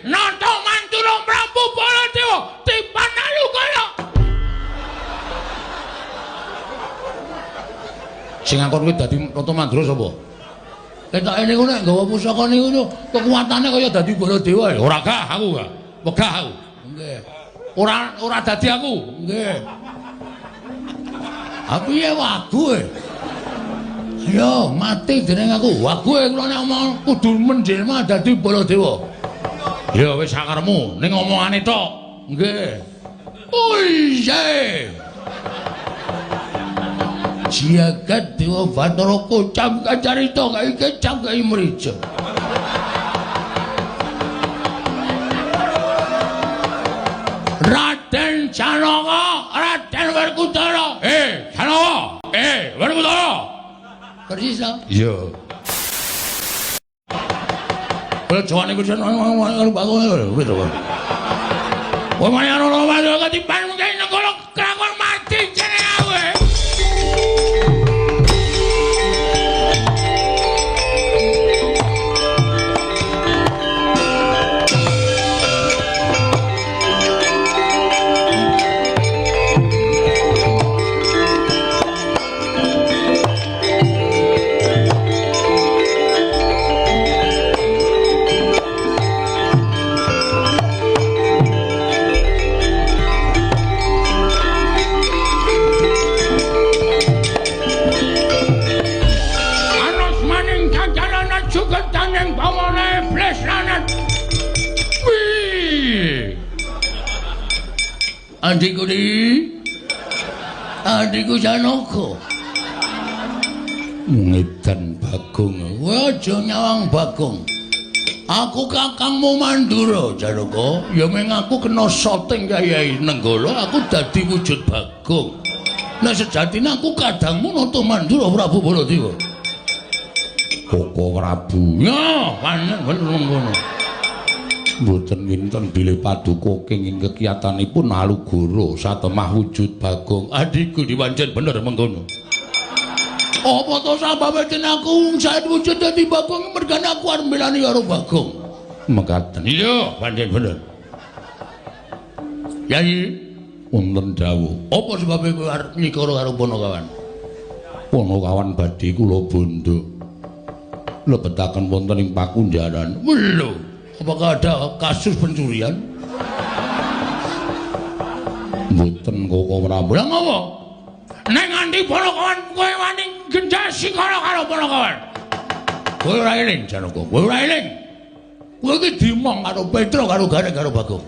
nata Mantuna Prabu Baladewa tiban alukaya. Sing ngakon kuwi dadi Nata Mandura sapa? Ketoke niku nek nggawa pusaka niku kekuatane kaya dadi Baladewa. Ora gah aku gak. Wegah aku. Nggih. Ora dadi aku. Nggih. Aku ya wagu e. Ayo mati dening aku. Wagu e kula nek omong kudu menjelma dadi Baladewa. Ya wis sakarepmu ning omongane tok. Nggih. Oye. Jagat Dewa Bathara kocam kacarita kae kecam kae mrijo. Raden Janaka, Raden Werkudara. Janaka. Werkudara. Persis ta? Iya. Kalau jawane ku jan ngono bakone lho, wis to. Wong mayang ora wae ketipan mungkin negara krakon mati jenenge awe. Adikku adikku Janaka. Ngedan Bagong, kowe aja nyawang Bagong. Aku kakangmu Mandura, Janaka. Ya meng aku kena soting Kyai Nenggala, aku dadi wujud Bagong. Lah sejatine aku kadangmu Nata Mandura Prabu Baladewa. Koko Prabu. Ya, panen ngono. Mboten winten bilih paduka kenging kekiyatanipun Alugara satemah wujud Bagong. Adikku diwanjen bener mengkono. Apa to sababe aku saet wujud dadi Bagong mergane aku arep mbelani karo Bagong. Mekaten. Iya, pancen bener. Yai, wonten dawuh. Apa sebabe kowe arep nyikara karo Panakawan? Panakawan badhe kula bondo. Lebetaken wonten ing Pakunjaran. Lho. Apakah ada kasus pencurian? Mboten Koko Prabu. Lah ngopo? Nek nganti Panakawan kowe wani gendasi karo Panakawan. Kowe ora eling Janaka, kowe ora eling. Kowe iki dimong karo Petra karo Gareng karo Bagong.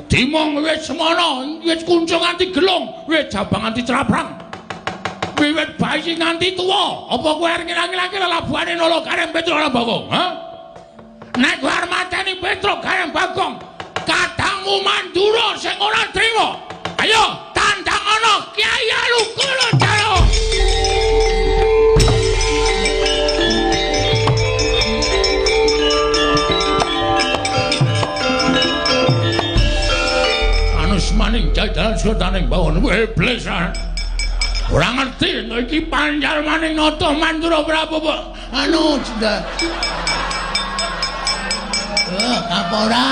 Dimong wis semono, wis kuncung nganti gelung, wis jabang nganti traprang. Wiwit bayi nganti tuwa, apa kowe arep ngilang-ilangi lelabuhane nolo Gareng Petra karo Bagong, ha? Nek kowe arep mateni Petra Gareng Bagong, kadangmu Mandura sing ora trima. Ayo, tandang ana Kyai Alugara Jaya. Anus maning jajalan sutaning bawon iblis. Ora ngerti iki panjal maning Nata Mandura Prabu. Anu sudah Kapora,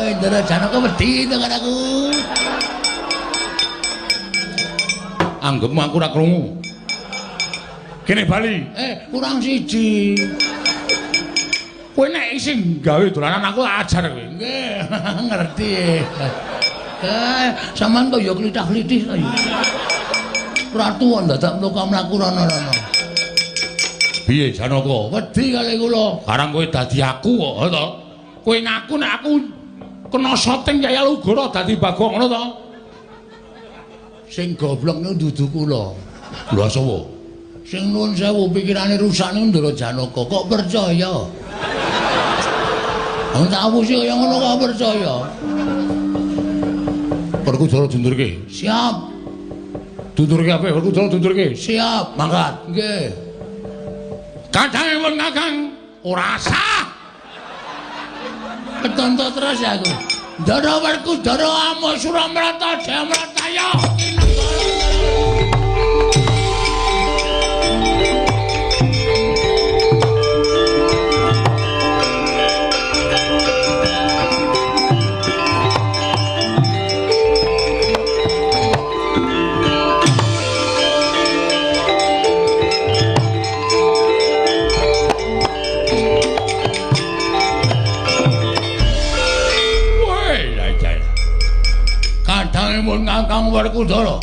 Wendra Janaka wedi to karo aku. Anggepmu aku ora krungu. Kene bali. Kurang siji. Kowe nek isih gawe dolanan aku ajar kowe. Nggih, ngerti. Sampeyan kok ya klithah-klithih ta ya. Ratu ndadak mlaku rono-rono. Piye Janaka? Wedi kali kula. Karang kowe dadi aku kok to. Kowe ngaku nek aku kena soting Kyai Alugara dadi Bagong ngono to. Sing goblok niku dudu kula. Lha sapa? Sing nuwun sewu pikirane rusak niku Ndara Janaka kok percaya. Wong tak awusi kaya ngono kok percaya. Werkudara dundurke. Siap. Dundurke apa? Werkudara dundurke. Siap. Mangkat. Nggih. Kadang pun Kakang ora sah. Ketonton terus aku. Ndara Werkudara Amo Suramrata Jayamrataya. mun Kakang Werkudara.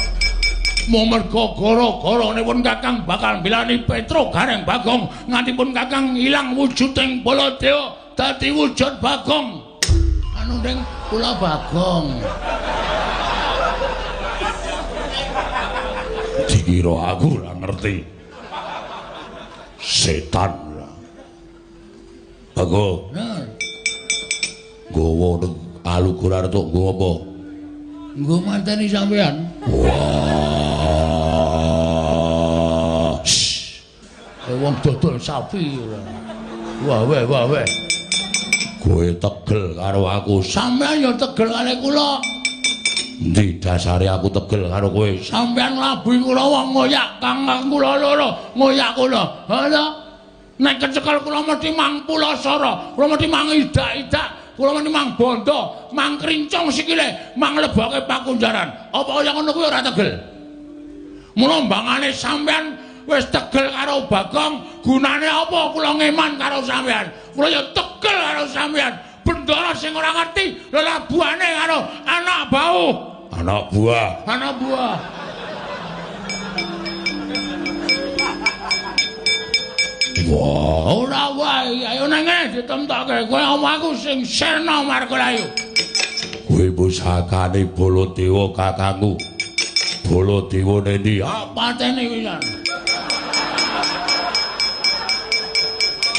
Merga gara-garanipun Kakang bakal milani Petro Gareng Bagong ngantipun Kakang ilang wujuding Baladewa dadi wujud Bagong. Anu ning kula Bagong. Dikira aku ora ngerti. Setan. Bagong. Nah. Gowo alugur arep nggo apa? Nggo manteni sampean. Wah. Wong dodol sapi ora. Wah weh. Kowe tegel karo aku. Sampean ya tegel karo kula. Endi dasare aku tegel karo kowe? Sampean nglabuhi kula wong ngoyak kangkang kula loro, ngoyak kula. Ha. Nek kecekel kula mesti mang pulasara, kula mesti mang idak-idak. Kula meni mang bondo, mang krincong sikile, mang leboke pakunjaran. Apa kaya ngono kuwi ora tegel? Mula mbangane sampean wis tegel karo Bagong, gunane apa kula ngeman karo sampean? Kula ya tegel karo sampean. Bendara sing ora ngerti, lelabuhane karo anak bau. Anak buah. Wah, ora wae, ayo nang ngene ditemtokke. Kowe omong aku sing Sena Margalayu. Kowe pusakane Baladewa kakangku. Baladewa nendi? Patene pisan.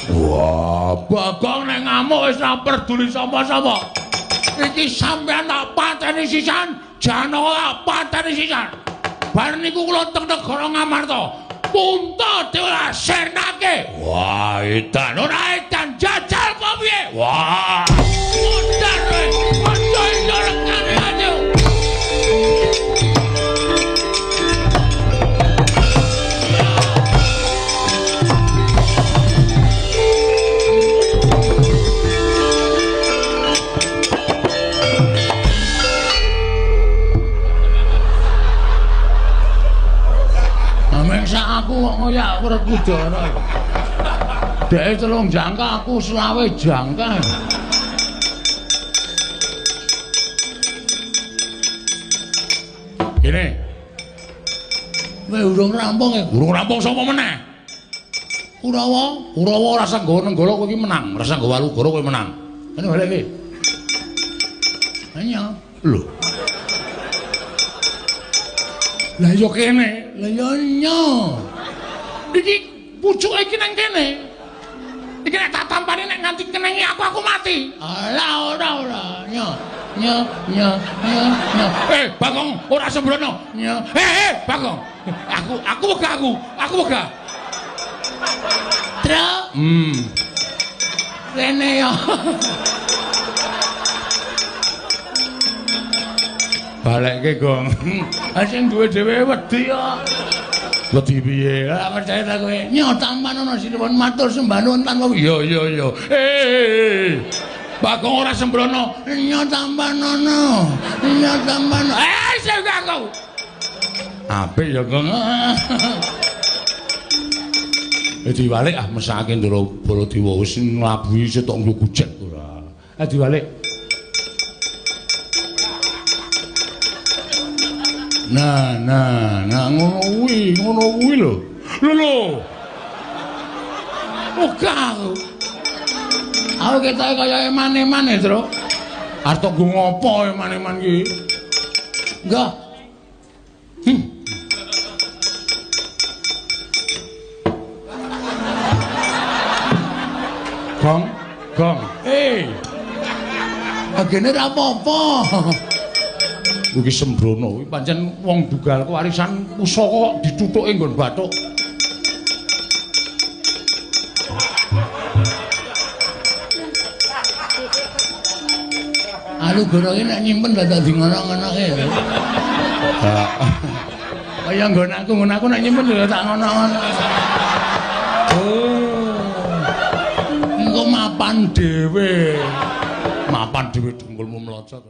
Wah, Bagong nek ngamuk wis ora peduli sapa-sapa. Iki sampean tak pateni sisan, Janaka pateni sisan. Bar niku kula teng negara Ngamarta. Punta dewa sernake. Wah, edan ora edan jajal apa piye? Wah. Mundar kowe. Aja ndorongane aja. Aku kok ngoyak Werkudara. Dhek 3 jangka aku 20 jangka. Kene. Kowe urung rampung e. Urung rampung sapa meneh? Kurawa ora sanggo nenggala kowe iki menang, ora sanggo Walugara kowe menang. Kene balik iki. Hanya lho. Lah yo kene, lah yo nyo. Iki pucuke iki nang kene. Iki nek tak tampani nek nganti kenenge aku mati. Alah ora. Nyo. Bagong ora sembrono. Nyo. Bagong. Aku wegah. Tro. Kene yo. Balekke, Gong. Sing duwe dhewe wedi ya. Wedi piye? Ora percaya ta kowe? Nyo tampan ana sinipun matur sembah nuwun tanpa iya. Bagong ora sembrono. Nyo tampan ana. Sing aku. Apik ya, Gong. Diwalik mesake Ndara Baladewa wis nglabuhi setok nggo gujet ora. Diwalik. Nah, ngono kuwi lho. Lho. Aku ketoke kaya eman-eman ya, Tru. Arep nggo ngopo eman-eman iki? Enggak. Gong. Agene ra apa-apa. Iki sembrono, iki pancen wong dugal kewarisan pusaka kok ditutuke nggon bathuk. Alugara iki nek nyimpen dadi ngono-ngonoke lho. Kaya nggon aku nek nyimpen lho tak ngono-ngono. Engko mapan dhewe. Dengkulmu mlocot.